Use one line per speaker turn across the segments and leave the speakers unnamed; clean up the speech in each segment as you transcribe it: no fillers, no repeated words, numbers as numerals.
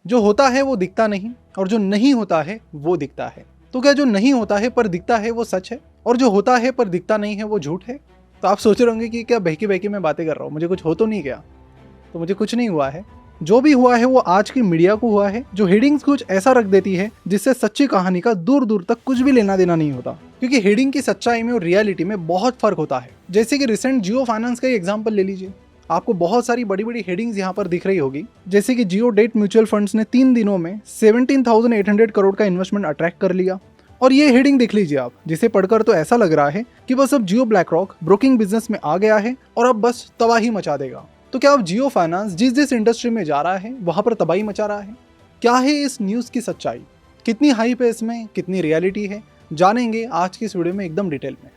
जो होता है वो दिखता नहीं और जो नहीं होता है वो दिखता है। तो क्या जो नहीं होता है पर दिखता है वो सच है और जो होता है पर दिखता नहीं है वो झूठ है? तो आप सोच रहे होंगे कि क्या बहकी बहकी मैं बातें कर रहा हूँ, मुझे कुछ हो तो नहीं गया। तो मुझे कुछ नहीं हुआ है। जो भी हुआ है वो आज की मीडिया को हुआ है, जो हेडिंग्स कुछ ऐसा रख देती है जिससे सच्ची कहानी का दूर दूर तक कुछ भी लेना देना नहीं होता। क्योंकि हेडिंग की सच्चाई में और रियलिटी में बहुत फर्क होता है। जैसे कि रिसेंट जियो फाइनेंस का एग्जाम्पल ले लीजिए। आपको बहुत सारी बड़ी बड़ी हेडिंग्स यहाँ पर दिख रही होगी, जैसे कि जियो डेट म्यूचुअल फंड्स ने 3 दिनों में 17,800 करोड़ का इन्वेस्टमेंट अट्रैक्ट कर लिया। और ये हेडिंग देख लीजिए आप, जिसे पढ़कर तो ऐसा लग रहा है कि बस अब जियो ब्लैक रॉक ब्रोकिंग बिजनेस में आ गया है और अब बस तबाही मचा देगा। तो क्या अब जियो फाइनेंस जिस इंडस्ट्री में जा रहा है वहां पर तबाही मचा रहा है? क्या है इस न्यूज़ की सच्चाई? कितनी हाइप है इसमें, कितनी रियलिटी है, जानेंगे आज की इस वीडियो में एकदम डिटेल में।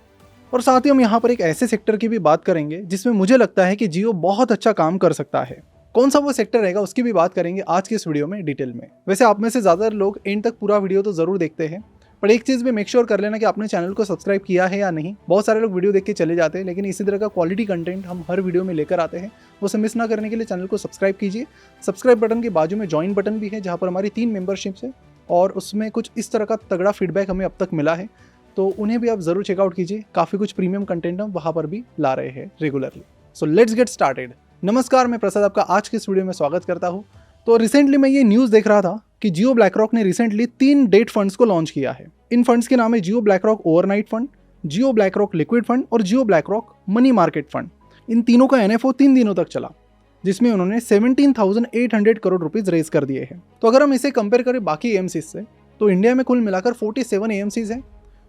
और साथ ही हम यहाँ पर एक ऐसे सेक्टर की भी बात करेंगे जिसमें मुझे लगता है कि जियो बहुत अच्छा काम कर सकता है। कौन सा वो सेक्टर रहेगा उसकी भी बात करेंगे आज की इस वीडियो में डिटेल में। वैसे आप में से ज़्यादातर लोग एंड तक पूरा वीडियो तो ज़रूर देखते हैं, पर एक चीज़ भी मेक श्योर कर लेना कि आपने चैनल को सब्सक्राइब किया है या नहीं। बहुत सारे लोग वीडियो देख के चले जाते हैं, लेकिन इसी तरह का क्वालिटी कंटेंट हम हर वीडियो में लेकर आते हैं। उसे मिस ना करने के लिए चैनल को सब्सक्राइब कीजिए। सब्सक्राइब बटन के बाजू में ज्वाइन बटन भी है, जहाँ पर हमारी 3 मेंबरशिप्स है और उसमें कुछ इस तरह का तगड़ा फीडबैक हमें अब तक मिला है, तो उन्हें भी आप ज़रूर चेकआउट कीजिए। काफ़ी कुछ प्रीमियम कंटेंट हम वहाँ पर भी ला रहे हैं regularly. So let's get started. नमस्कार, मैं प्रसाद आपका आज के इस वीडियो में स्वागत करता हूँ। तो रिसेंटली मैं ये न्यूज़ देख रहा था कि जियो ब्लैक रॉक ने रिसेंटली 3 डेट फंड्स को लॉन्च किया है। इन फंड्स के नाम है Jio BlackRock overnight fund, Jio BlackRock liquid fund और Jio BlackRock money market fund. इन तीनों का एनएफओ 3 दिनों तक चला, जिसमें उन्होंने 17,800 करोड़ रुपीज रेज कर दिए हैं। तो अगर हम इसे कंपेयर करें बाकी एएमसीज से, तो इंडिया में कुल मिलाकर 47 एएमसीज हैं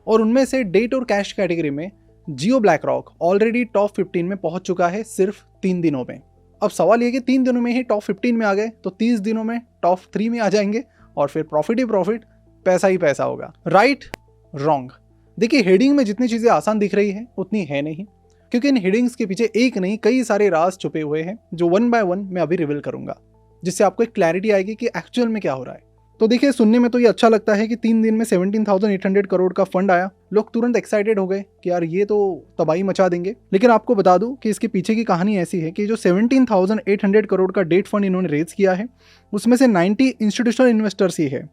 और उनमें से डेट और कैश कैटेगरी में जियो ब्लैक रॉक ऑलरेडी टॉप 15 में पहुंच चुका है सिर्फ 3 दिनों में। अब सवाल ये कि 3 दिनों में ही टॉप 15 में आ गए तो 30 दिनों में टॉप 3 में आ जाएंगे और फिर प्रॉफिट ही प्रॉफिट, पैसा ही पैसा होगा। Right, wrong? देखिए, हेडिंग में जितनी चीज़ें आसान दिख रही हैं उतनी है नहीं, क्योंकि इन हेडिंग्स के पीछे एक नहीं कई सारे राज छुपे हुए हैं जो 1 बाय 1 मैं अभी रिवील करूंगा, जिससे आपको एक क्लैरिटी आएगी कि एक्चुअल में क्या हो रहा है। तो देखिए, सुनने में तो ये अच्छा लगता है कि 3 दिन में 17,800 करोड़ का फंड आया। लोग तुरंत एक्साइटेड हो गए कि यार ये तो तबाही मचा देंगे। लेकिन आपको बता दूं कि इसके पीछे की कहानी ऐसी है कि जो 17,800 करोड़ का डेट फंड इन्होंने रेज किया है, उसमें से 90 इंस्टीट्यूशनल इन्वेस्टर्स ही है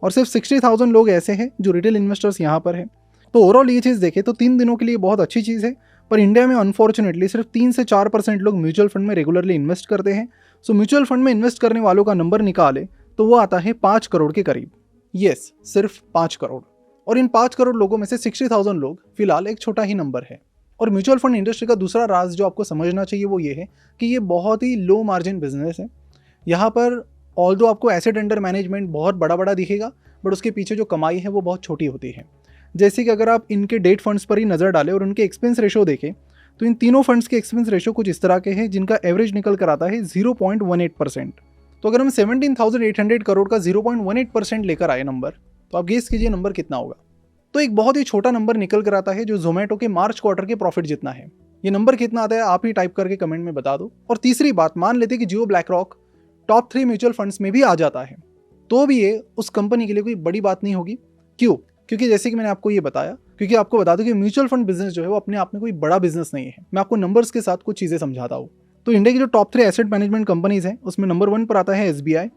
और सिर्फ 60,000 लोग ऐसे हैं जो रिटेल इन्वेस्टर्स यहाँ पर हैं। तो ओवरऑल ये चीज़ देखें तो 3 दिनों के लिए बहुत अच्छी चीज़ है। पर इंडिया में अनफॉर्चुनेटली सिर्फ 3 से 4% लोग म्यूचुअल फंड में रेगुलरली इन्वेस्ट करते हैं। सो म्यूचुअल फंड में इन्वेस्ट करने वालों का नंबर निकाले तो वो आता है 5 करोड़ के करीब। यस, सिर्फ 5 करोड़। और इन 5 करोड़ लोगों में से 60,000 लोग फिलहाल एक छोटा ही नंबर है। और म्यूचुअल फंड इंडस्ट्री का दूसरा राज जो आपको समझना चाहिए वो ये है कि ये बहुत ही लो मार्जिन बिजनेस है। यहाँ पर ऑल्दो आपको एसेट अंडर मैनेजमेंट बहुत बड़ा बड़ा दिखेगा, बट उसके पीछे जो कमाई है वो बहुत छोटी होती है। जैसे कि अगर आप इनके डेट फंड्स पर ही नज़र डालें और उनके एक्सपेंस रेशो देखें, तो इन तीनों फंड्स के एक्सपेंस रेशो कुछ इस तरह के हैं जिनका एवरेज निकल कर आता है 0.18%। तो अगर हम 17,800 करोड़ का 0.18% लेकर आए नंबर, तो आप गेस कीजिए नंबर कितना होगा। तो एक बहुत ही छोटा नंबर निकल कर आता है जो जोमेटो के मार्च क्वार्टर के प्रॉफिट जितना है। ये नंबर कितना आता है आप ही टाइप करके कमेंट में बता दो। और तीसरी बात, मान लेते कि Jio BlackRock top 3 mutual funds में भी आ जाता है, तो भी ये उस कंपनी के लिए कोई बड़ी बात नहीं होगी। क्यों? क्योंकि जैसे कि मैंने आपको ये बताया, क्योंकि आपको बता दूं कि म्यूचुअल फंड बिजनेस जो है वो अपने आप में कोई बड़ा बिजनेस नहीं है। मैं आपको नंबर्स के साथ कुछ चीज़ें समझाता हूँ। तो इंडिया की जो टॉप 3 एसेट मैनेजमेंट कंपनीज हैं उसमें नंबर 1 पर आता है एसबीआई,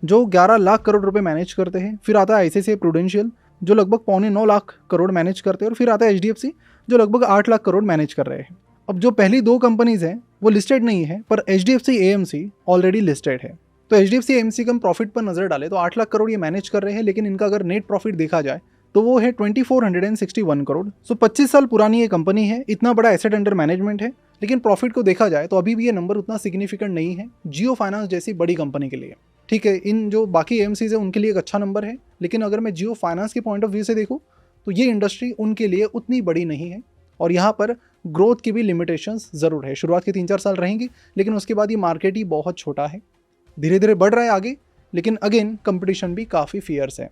जो 11 लाख करोड़ रुपए मैनेज करते हैं। फिर आता है आईसीआईसीआई प्रूडेंशियल, जो लगभग 8.25 लाख करोड़ मैनेज करते हैं। और फिर आता है एचडीएफसी, जो लगभग 8 लाख करोड़ मैनेज कर रहे हैं। अब जो पहली 2 कंपनीज हैं वो लिस्टेड नहीं है, पर एचडीएफसी एएमसी ऑलरेडी लिस्टेड है। तो एचडीएफसी एएमसी का प्रॉफिट पर नजर डाले तो 8 लाख करोड़ ये मैनेज कर रहे हैं, लेकिन इनका अगर नेट प्रॉफिट देखा जाए तो वो है 2461 करोड़। सो 25 साल पुरानी ये कंपनी है, इतना बड़ा एसेट अंडर मैनेजमेंट है, लेकिन प्रॉफिट को देखा जाए तो अभी भी ये नंबर उतना सिग्निफिकेंट नहीं है जियो फाइनेंस जैसी बड़ी कंपनी के लिए। ठीक है, इन जो बाकी एएमसीज है उनके लिए एक अच्छा नंबर है, लेकिन अगर मैं जियो फाइनेंस के पॉइंट ऑफ व्यू से देखूँ तो ये इंडस्ट्री उनके लिए उतनी बड़ी नहीं है और यहाँ पर ग्रोथ की भी लिमिटेशंस ज़रूर है। शुरुआत के 3-4 साल रहेंगी, लेकिन उसके बाद ये मार्केट ही बहुत छोटा है, धीरे धीरे बढ़ रहा है आगे, लेकिन अगेन कंपटीशन भी काफ़ी फियर्स है।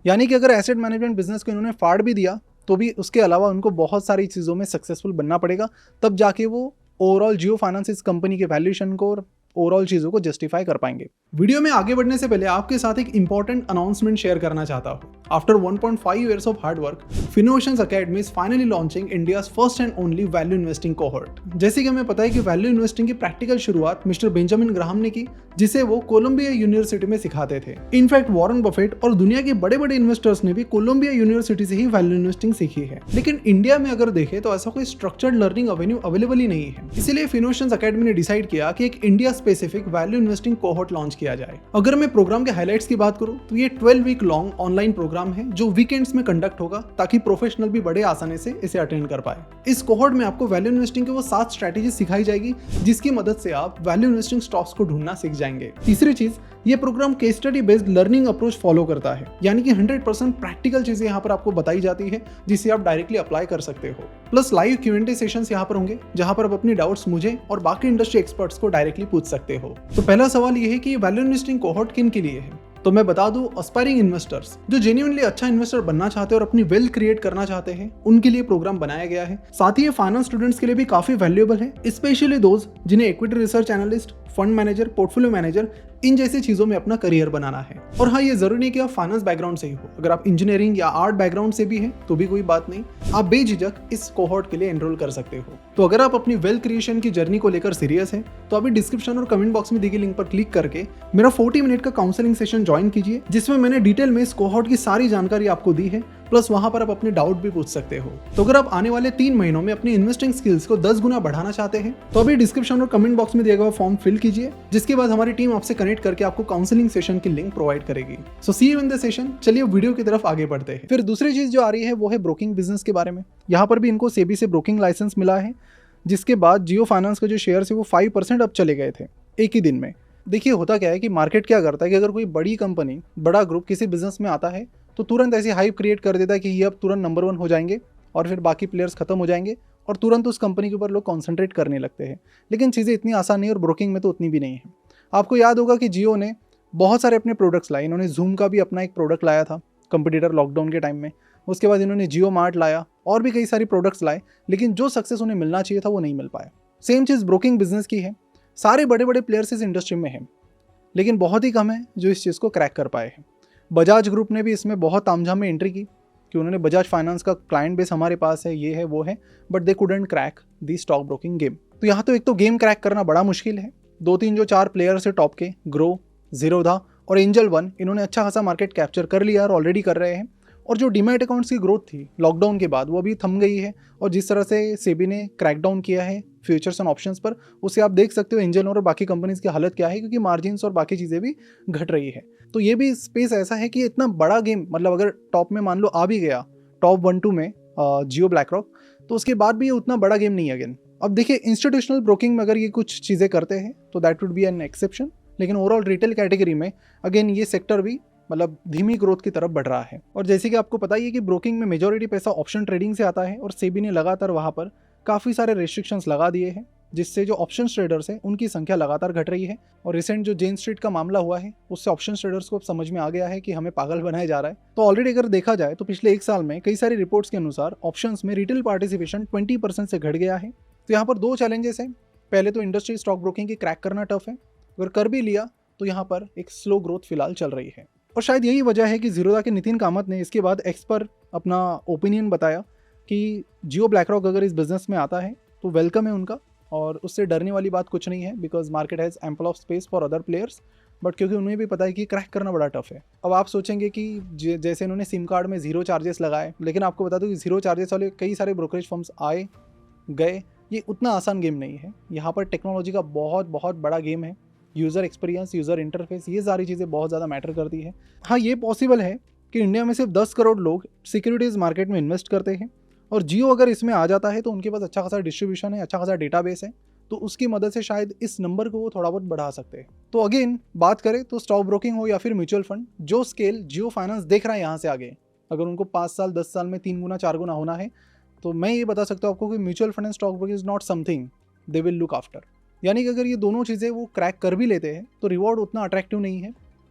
यानी कि अगर एसेट मैनेजमेंट बिजनेस को इन्होंने फाड़ भी दिया तो भी उसके अलावा उनको बहुत सारी चीज़ों में सक्सेसफुल बनना पड़ेगा, तब जाके वो ओवरऑल जियो फाइनेंस इस कंपनी के वैल्यूएशन को और ओवरऑल चीज़ों को जस्टिफाई कर पाएंगे। वीडियो में आगे बढ़ने से पहले आपके साथ एक इंपॉर्टेंट अनाउंसमेंट शेयर करना चाहता हूँ। After 1.5 years of hard work, Finnoceans Academy is finally launching India's first and only value investing cohort. जैसे कि हमें पता है कि वैल्यू इन्वेस्टिंग की प्रैक्टिकल शुरुआत मिस्टर बेंजामिन ग्राहम ने की, जिसे वो कोलंबिया यूनिवर्सिटी में सिखाते थे। इनफैक्ट वॉरेन बफेट और दुनिया के बड़े बड़े इन्वेस्टर्स ने भी कोलंबिया यूनिवर्सिटी से ही वैल्यू इन्वेस्टिंग सीखी है। लेकिन इंडिया में अगर देखें तो ऐसा कोई स्ट्रक्चर्ड लर्निंग एवेन्यू अवेलेबल ही नहीं है। इसीलिए फिनोशंस अकेडमी ने डिसाइड किया कि एक India specific value investing cohort launch किया जाए। अगर मैं प्रोग्राम के हाइलाइट्स की बात करूं तो ये 12 वीक लॉन्ग ऑनलाइन प्रोग्राम है जो वीकेंड्स में कंडक्ट होगा, ताकि प्रोफेशनल भी बड़े आसानी से इसे अटेंड कर पाए। इस कोहॉर्ट में आपको वैल्यू इन्वेस्टिंग के वो 7 स्ट्रेटेजी सिखाई जाएगी, जिसकी मदद से आप वैल्यू इन्वेस्टिंग स्टॉक्स को ढूंढना सीख जाएंगे। तीसरी चीज, ये programme case study based learning approach follow करता है, यानी कि 100% प्रैक्टिकल चीजें यहाँ पर आपको बताई जाती है, जिसे आप डायरेक्टली अप्लाई कर सकते हो। प्लस लाइव Q&A सेशंस यहाँ पर होंगे, जहाँ पर आप अपनी डाउट्स मुझे और बाकी इंडस्ट्री एक्सपर्ट्स को डायरेक्टली पूछ सकते हो। तो पहला सवाल ये है कि वैल्यू इन्वेस्टिंग कोहॉर्ट किन के लिए है? तो मैं बता दूं, एस्पायरिंग इन्वेस्टर्स जो जेन्युइनली अच्छा इन्वेस्टर बनना चाहते हैं और अपनी वेल्थ क्रिएट करना चाहते हैं, उनके लिए प्रोग्राम बनाया गया है। साथ ही ये फाइनेंस स्टूडेंट्स के लिए भी काफी वैल्यूएबल है, स्पेशली दोज जिन्हें equity research analyst, fund manager, portfolio manager इन जैसी चीजों में अपना करियर बनाना है। और हाँ, ये जरूरी नहीं कि आप फाइनेंस बैकग्राउंड से ही हो, अगर आप इंजीनियरिंग या आर्ट बैकग्राउंड से भी हैं तो भी कोई बात नहीं, आप बेझिझक इस कोहॉर्ट के लिए एनरोल कर सकते हो। तो अगर आप अपनी वेल्थ क्रिएशन की जर्नी को लेकर सीरियस हैं तो अभी डिस्क्रिप्शन और कमेंट बॉक्स में दी गई लिंक पर क्लिक करके मेरा 40 मिनट का काउंसलिंग सेशन ज्वाइन कीजिए, जिसमें मैंने डिटेल में इस कोहॉर्ट की सारी जानकारी आपको दी है। प्लस वहां पर आप अपने डाउट भी पूछ सकते हो। तो अगर आप आने वाले 3 महीनों में अपनी इन्वेस्टिंग स्किल्स को 10 गुना बढ़ाना चाहते हैं तो अभी डिस्क्रिप्शन और कमेंट बॉक्स में दिया गया फॉर्म फिल कीजिए, जिसके बाद हमारी टीम आपसे कनेक्ट करके आपको काउंसलिंग सेशन की लिंक प्रोवाइड करेगी। सो सी यू इन द सेशन। चलिए वीडियो की तरफ आगे बढ़ते हैं। फिर दूसरी चीज जो आ रही है वो है ब्रोकिंग बिजनेस के बारे में। यहाँ पर भी इनको सेबी से ब्रोकिंग लाइसेंस मिला है, जिसके बाद जियो फाइनेंस के जो शेयर है वो 5% अब चले गए थे एक ही दिन में। देखिए होता क्या है कि मार्केट क्या करता है कि अगर कोई बड़ी कंपनी, बड़ा ग्रुप किसी बिजनेस में आता है तो तुरंत ऐसी हाइप क्रिएट कर देता है कि ये अब तुरंत नंबर 1 हो जाएंगे और फिर बाकी प्लेयर्स खत्म हो जाएंगे और तुरंत उस कंपनी के ऊपर लोग कॉन्सेंट्रेट करने लगते हैं। लेकिन चीज़ें इतनी आसान नहीं और ब्रोकिंग में तो उतनी भी नहीं है। आपको याद होगा कि जियो ने बहुत सारे अपने प्रोडक्ट्स लाए। इन्होंने जूम का भी अपना एक प्रोडक्ट लाया था कंपटीटर लॉकडाउन के टाइम में। उसके बाद इन्होंने जियो मार्ट लाया और भी कई सारी प्रोडक्ट्स लाए, लेकिन जो सक्सेस उन्हें मिलना चाहिए था वो नहीं मिल पाया। सेम चीज़ ब्रोकिंग बिजनेस की है। सारे बड़े बड़े प्लेयर्स इस इंडस्ट्री में हैं, लेकिन बहुत ही कम है जो इस चीज़ को क्रैक कर पाए हैं। बजाज ग्रुप ने भी इसमें बहुत तामझाम में एंट्री की कि उन्होंने बजाज फाइनेंस का क्लाइंट बेस हमारे पास है, ये है वो है, but they couldn't crack the stock broking game. तो यहाँ तो एक तो गेम क्रैक करना बड़ा मुश्किल है। 2-3 जो 4 प्लेयर्स है टॉप के, ग्रो, जीरोधा और एंजल वन, इन्होंने अच्छा खासा मार्केट कैप्चर कर लिया और ऑलरेडी कर रहे हैं। और जो डीमैट अकाउंट्स की ग्रोथ थी लॉकडाउन के बाद वो अभी थम गई है। और जिस तरह से सेबी ने क्रैकडाउन किया है फ्यूचर्स एंड ऑप्शंस पर, उससे आप देख सकते हो एंजल और बाकी कंपनीज की हालत क्या है, क्योंकि मार्जिन्स और बाकी चीज़ें भी घट रही है। तो ये भी स्पेस ऐसा है कि इतना बड़ा गेम, मतलब अगर टॉप में मान लो आ भी गया टॉप 1-2 में जियो ब्लैक रॉक, तो उसके बाद भी ये उतना बड़ा गेम नहीं है अगेन। अब देखिए इंस्टीट्यूशनल ब्रोकिंग में अगर ये कुछ चीज़ें करते हैं तो that would be an exception, लेकिन ओवरऑल रिटेल कैटेगरी में अगेन ये सेक्टर भी मतलब धीमी ग्रोथ की तरफ बढ़ रहा है। और जैसे कि आपको पता ही है कि ब्रोकिंग में मेजॉरिटी पैसा ऑप्शन ट्रेडिंग से आता है और सेबी ने लगातार वहाँ पर काफ़ी सारे रेस्ट्रिक्शंस लगा दिए हैं, जिससे जो ऑप्शन ट्रेडर्स हैं उनकी संख्या लगातार घट रही है। और रिसेंट जो जेन स्ट्रीट का मामला हुआ है उससे ऑप्शन ट्रेडर्स को अब समझ में आ गया है कि हमें पागल बनाया जा रहा है। तो ऑलरेडी अगर देखा जाए तो पिछले 1 साल में कई सारी रिपोर्ट्स के अनुसार ऑप्शंस में रिटेल पार्टिसिपेशन 20% से घट गया है। तो यहाँ पर 2 चैलेंजेस हैं। पहले तो इंडस्ट्री स्टॉक ब्रोकिंग की क्रैक करना टफ है, अगर कर भी लिया तो यहाँ पर एक स्लो ग्रोथ फिलहाल चल रही है। और शायद यही वजह है कि जीरोधा के नितिन कामत ने इसके बाद एक्स पर अपना ओपिनियन बताया कि जियो ब्लैक रॉक अगर इस बिजनेस में आता है तो वेलकम है उनका, और उससे डरने वाली बात कुछ नहीं है, because market has ample of space for other players. But क्योंकि उन्हें भी पता है कि क्रैक करना बड़ा टफ है। अब आप सोचेंगे कि जैसे इन्होंने सिम कार्ड में 0 चार्जेस लगाए, लेकिन आपको बता दूं कि 0 चार्जेस वाले कई सारे ब्रोकरेज फर्म्स आए गए। ये उतना आसान गेम नहीं है। यहाँ पर टेक्नोलॉजी का बहुत बहुत बड़ा गेम है। यूज़र एक्सपीरियंस, यूज़र इंटरफेस, ये सारी चीज़ें बहुत ज़्यादा मैटर करती है। हाँ, ये पॉसिबल है कि इंडिया में सिर्फ 10 करोड़ लोग सिक्योरिटीज़ मार्केट में इन्वेस्ट करते हैं, और जियो अगर इसमें आ जाता है तो उनके पास अच्छा खासा डिस्ट्रीब्यूशन है, अच्छा खासा डेटाबेस है, तो उसकी मदद से शायद इस नंबर को वो थोड़ा बहुत बढ़ा सकते हैं। तो अगेन बात करें तो स्टॉक ब्रोकिंग हो या फिर म्यूचुअल फंड, जो स्केल जियो फाइनेंस देख रहा है यहाँ से आगे, अगर उनको 5 साल 10 साल में 3 गुना 4 गुना होना है, तो मैं ये बता सकता हूँ आपको कि mutual fund and stock broking is not something they will look after. यानी कि अगर ये दोनों चीज़ें वो क्रैक कर भी लेते हैं तो रिवॉर्ड उतना अट्रैक्टिव नहीं है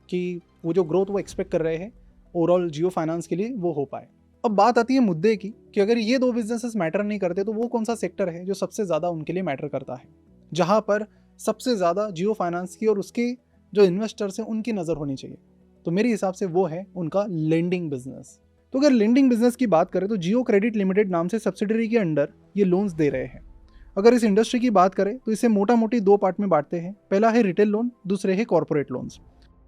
कि वो जो ग्रोथ वो एक्सपेक्ट कर रहे हैं ओवरऑल जियो फाइनेंस के लिए वो हो पाए। अब बात आती है मुद्दे की कि अगर ये 2 बिजनेसेस मैटर नहीं करते तो वो कौन सा सेक्टर है जो सबसे ज़्यादा उनके लिए मैटर करता है, जहाँ पर सबसे ज़्यादा जियो फाइनेंस की और उसके जो इन्वेस्टर्स हैं उनकी नज़र होनी चाहिए। तो मेरे हिसाब से वो है उनका लेंडिंग बिजनेस। तो अगर लेंडिंग बिजनेस की बात करें तो जियो क्रेडिट लिमिटेड नाम से सब्सिडरी के अंडर ये लोन्स दे रहे हैं। अगर इस इंडस्ट्री की बात करें तो इसे मोटा मोटी दो पार्ट में बांटते हैं। पहला है रिटेल लोन, दूसरे है कॉर्पोरेट लोन्स।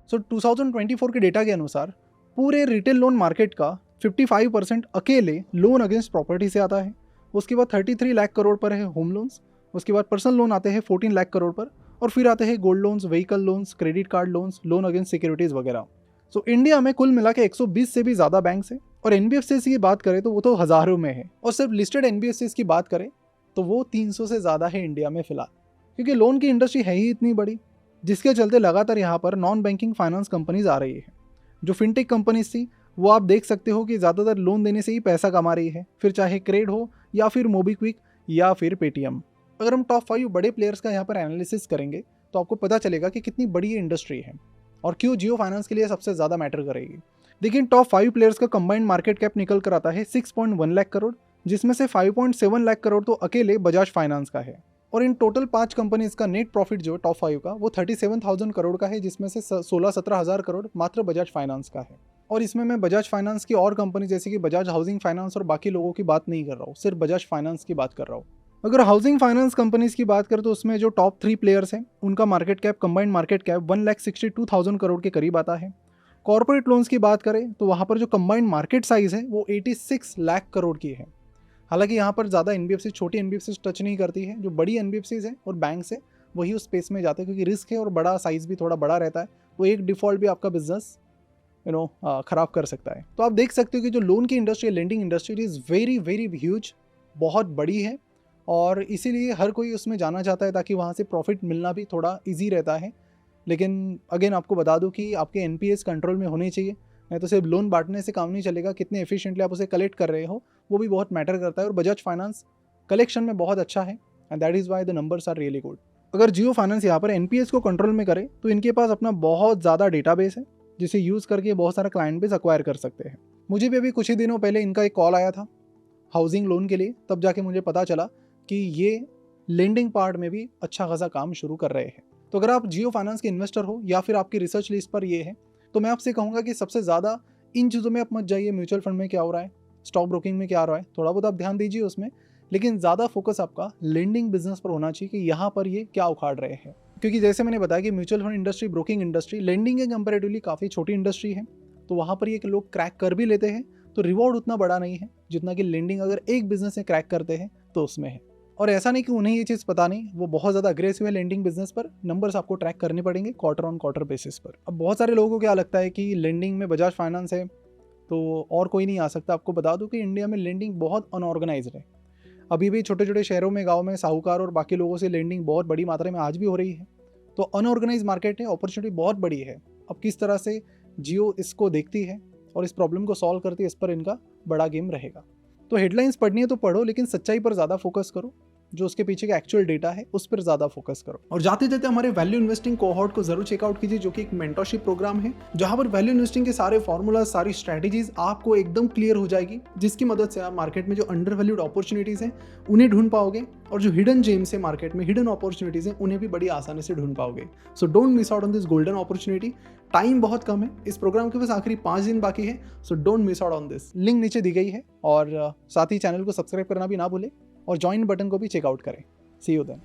सो 2024 के डेटा के अनुसार पूरे रिटेल लोन मार्केट का 55% अकेले लोन अगेंस्ट प्रॉपर्टी से आता है। उसके बाद 33 लाख करोड़ पर है होम लोन्स। उसके बाद पर्सनल लोन आते हैं 14 लाख करोड़ पर, और फिर आते हैं gold loans, vehicle loans, credit card loans, loan against securities वगैरह। सो इंडिया में कुल मिला के 120 से भी ज़्यादा बैंक्स हैं, और एनबीएफसीज की बात करें तो वो तो हज़ारों में है, और सिर्फ लिस्टेड एनबीएफसीज की बात करें तो वो 300 से ज़्यादा है इंडिया में फ़िलहाल, क्योंकि लोन की इंडस्ट्री है ही इतनी बड़ी, जिसके चलते लगातार यहाँ पर नॉन बैंकिंग फाइनेंस कंपनीज आ रही है। जो फिनटेक कंपनीज थी वो आप देख सकते हो कि ज़्यादातर लोन देने से ही पैसा कमा रही है, फिर चाहे क्रेड हो या फिर मोबीक्विक या फिर पेटीएम। अगर हम टॉप 5 बड़े प्लेयर्स का यहाँ पर एनालिसिस करेंगे तो आपको पता चलेगा कि कितनी बड़ी ये इंडस्ट्री है और क्यों जियो फाइनेंस के लिए सबसे ज़्यादा मैटर करेगी। देखिए, टॉप 5 प्लेयर्स का कंबाइंड मार्केट कैप निकल कर आता है 6.1 लाख करोड़, जिसमें से 5.7 लाख करोड़ तो अकेले बजाज फाइनेंस का है। और इन टोटल 5 कंपनीज का नेट प्रॉफिट जो टॉप 5 का वो 37,000 करोड़ का है, जिसमें से 16-17 हज़ार करोड़ मात्र बजाज फाइनेंस का है। और इसमें मैं बजाज फाइनेंस की और कंपनी जैसे कि बजाज हाउसिंग फाइनेंस और बाकी लोगों की बात नहीं कर रहा हूँ, सिर्फ बजाज फाइनेंस की बात कर रहा हूँ। अगर हाउसिंग फाइनेंस कंपनीज की बात करें तो उसमें जो टॉप 3 प्लेयर्स हैं उनका market cap, combined market cap 1,62,000 crore के करीब आता है। कॉर्पोरेट लोन्स की बात करें तो वहाँ पर जो कंबाइंड मार्केट साइज है वो 86 लाख करोड़ की है। हालांकि यहाँ पर ज़्यादा एनबीएफसी, छोटी एनबीएफसी टच नहीं करती है। जो बड़ी एनबीएफसीज हैं और बैंक है वही उस स्पेस में जाते हैं, क्योंकि रिस्क है और बड़ा साइज भी थोड़ा बड़ा रहता है, वो एक डिफ़ॉल्ट भी आपका बिजनेस ख़राब कर सकता है। तो आप देख सकते हो कि जो लोन की industry, lending industry is very very huge, बहुत बड़ी है, और इसीलिए हर कोई उसमें जाना चाहता है ताकि वहाँ से प्रॉफिट मिलना भी थोड़ा ईजी रहता है। लेकिन अगेन आपको बता दूं कि आपके एनपीएस कंट्रोल में होने चाहिए, नहीं तो सिर्फ लोन बांटने से काम नहीं चलेगा। कितने एफिशिएंटली आप उसे कलेक्ट कर रहे हो वो भी बहुत मैटर करता है, और बजाज फाइनेंस कलेक्शन में बहुत अच्छा है, and that is why the numbers are really good. अगर जियो फाइनेंस यहाँ पर एनपीएस को कंट्रोल में करे तो इनके पास अपना बहुत ज़्यादा डेटाबेस है, जिसे यूज़ करके बहुत सारा क्लाइंट बेस अक्वायर कर सकते हैं। मुझे भी अभी कुछ ही दिनों पहले इनका एक कॉल आया था हाउसिंग लोन के लिए, तब जाके मुझे पता चला कि ये लेंडिंग पार्ट में भी अच्छा खासा काम शुरू कर रहे हैं। तो अगर आप जियो फाइनेंस के इन्वेस्टर हो या फिर आपकी रिसर्च लिस्ट पर ये है, तो मैं आपसे कहूँगा कि सबसे ज़्यादा इन चीज़ों में आप मत जाइए। म्यूचुअल फंड में क्या हो रहा है, स्टॉक ब्रोकिंग में क्या हो रहा है, थोड़ा बहुत आप ध्यान दीजिए उसमें, लेकिन ज़्यादा फोकस आपका लेंडिंग बिजनेस पर होना चाहिए कि यहाँ पर ये क्या उखाड़ रहे हैं। क्योंकि जैसे मैंने बताया कि mutual fund industry, broking industry lending के कंपेरेटिवली काफ़ी छोटी इंडस्ट्री है, तो वहाँ पर ये लोग क्रैक कर भी लेते हैं तो रिवॉर्ड उतना बड़ा नहीं है जितना कि लेंडिंग अगर एक बिजनेस में क्रैक करते हैं तो उसमें है। और ऐसा नहीं कि उन्हें ये चीज़ पता नहीं, वो बहुत ज़्यादा अग्रेसिव है लेंडिंग बिजनेस पर। नंबर्स आपको ट्रैक करने पड़ेंगे क्वार्टर ऑन क्वार्टर बेसिस पर। अब बहुत सारे लोगों को क्या लगता है कि लेंडिंग में बजाज फाइनेंस है तो और कोई नहीं आ सकता। आपको बता दूं कि इंडिया में लेंडिंग बहुत अनऑर्गेनाइज्ड है। अभी भी छोटे छोटे शहरों में, गाँव में साहूकार और बाकी लोगों से लेंडिंग बहुत बड़ी मात्रा में आज भी हो रही है। तो अनऑर्गेनाइज मार्केट है, अपॉर्चुनिटी बहुत बड़ी है। अब किस तरह से जियो इसको देखती है और इस प्रॉब्लम को सॉल्व करती है, इस पर इनका बड़ा गेम रहेगा। तो हेडलाइंस पढ़नी है तो पढ़ो, लेकिन सच्चाई पर ज़्यादा फोकस करो, जो उसके पीछे का एक्चुअल डेटा है उस पर ज़्यादा फोकस करो। और जाते जाते हमारे वैल्यू इन्वेस्टिंग कोहॉर्ट को जरूर चेकआउट कीजिए, जो कि एक मेंटरशिप प्रोग्राम है, जहां पर वैल्यू इन्वेस्टिंग के सारे फॉर्मूला, सारी स्ट्रेटेजीज आपको एकदम क्लियर हो जाएगी, जिसकी मदद से आप मार्केट में जो अंडर वैल्यूड अपॉर्चुनिटीज हैं उन्हें ढूंढ पाओगे, और जो हिडन जेम्स है मार्केट में, हिडन अपॉर्चुनिटीज हैं, उन्हें भी बड़ी आसानी से ढूंढ पाओगे। So don't miss out on this golden opportunity. Time बहुत कम है, इस प्रोग्राम के बस आखिरी 5 दिन बाकी है। So don't miss out on this. Link नीचे दी गई है, और साथ ही चैनल को सब्सक्राइब करना भी ना भूलें, और ज्वाइन बटन को भी चेकआउट करें। See you then.